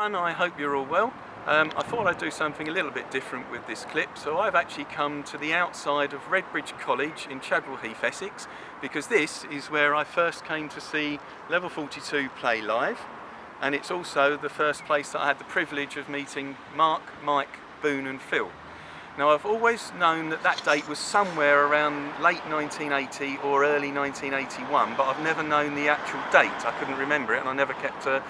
everyone, I hope you're all well. I thought I'd do something a little bit different with this clip, so I've actually come to the outside of Redbridge College in Chadwell Heath, Essex, because this is where I first came to see Level 42 play live, and it's also the first place that I had the privilege of meeting Mark, Mike, Boon and Phil. Now, I've always known that that date was somewhere around late 1980 or early 1981, but I've never known the actual date. I couldn't remember it, and I never kept a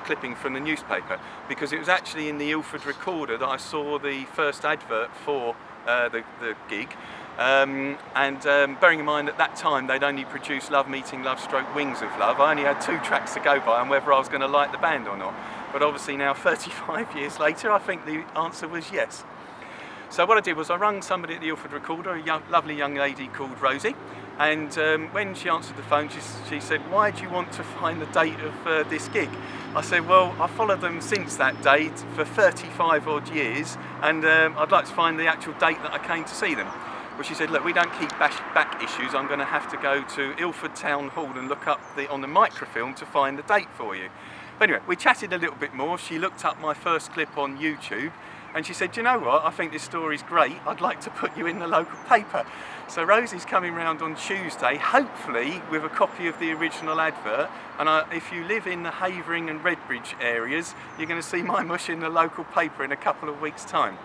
clipping from the newspaper, because it was actually in the Ilford Recorder that I saw the first advert for the gig. Bearing in mind at that time they'd only produced Love Meeting Love Stroke Wings of Love, I only had 2 tracks to go by on whether I was going to like the band or not. But obviously now, 35 years later, I think the answer was yes. So what I did was I rang somebody at the Ilford Recorder, a lovely young lady called Rosie, and when she answered the phone, she said, "Why do you want to find the date of this gig?" I said, "Well, I followed them since that date for 35 odd years, and I'd like to find the actual date that I came to see them." Well, she said, "Look, we don't keep back issues. I'm going to have to go to Ilford Town Hall and look up on the microfilm to find the date for you." But anyway, we chatted a little bit more. She looked up my first clip on YouTube, and she said, "Do you know what? I think this story's great. I'd like to put you in the local paper." So Rosie's coming round on Tuesday, hopefully with a copy of the original advert. And if you live in the Havering and Redbridge areas, you're going to see my mush in the local paper in a couple of weeks' time.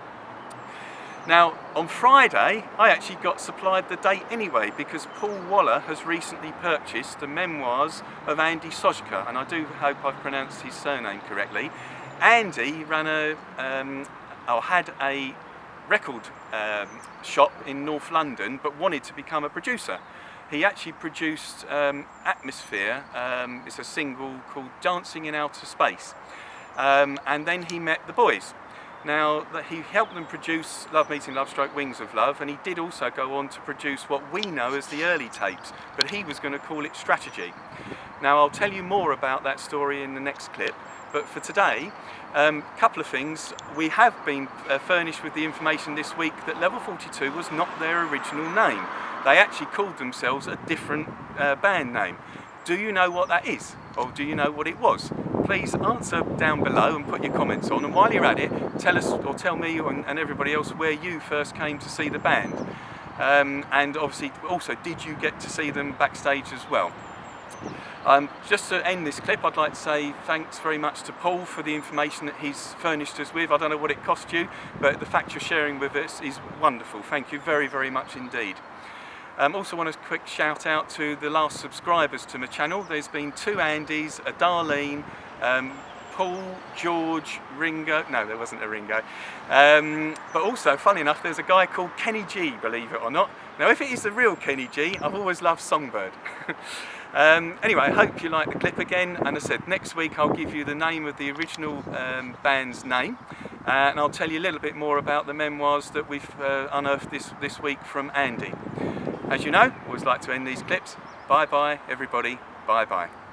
Now, on Friday, I actually got supplied the date anyway, because Paul Waller has recently purchased the memoirs of Andy Sojka, and I do hope I've pronounced his surname correctly. Andy had a record shop in North London, but wanted to become a producer. He actually produced Atmosphere, it's a single called Dancing in Outer Space, and then he met the boys. Now, he helped them produce Love Meeting Love Stroke Wings of Love, and he did also go on to produce what we know as the early tapes, but he was going to call it Strategy. Now, I'll tell you more about that story in the next clip, but for today, a couple of things. We have been furnished with the information this week that Level 42 was not their original name. They actually called themselves a different band name. Do you know what that is? Or do you know what it was? Please answer down below and put your comments on. And while you're at it, tell us, or tell me and everybody else, where you first came to see the band. And obviously, also, did you get to see them backstage as well? Just to end this clip, I'd like to say thanks very much to Paul for the information that he's furnished us with. I don't know what it cost you, but the fact you're sharing with us is wonderful. Thank you very, very much indeed. Also want a quick shout out to the last subscribers to my channel. There's been 2 Andys, a Darlene, Paul, George, Ringo. No, there wasn't a Ringo. But also, funny enough, there's a guy called Kenny G, believe it or not. Now, if it is the real Kenny G, I've always loved Songbird. Anyway, I hope you like the clip again. And as I said, next week I'll give you the name of the original band's name. And I'll tell you a little bit more about the memoirs that we've unearthed this week from Andy. As you know, I always like to end these clips. Bye-bye, everybody. Bye-bye.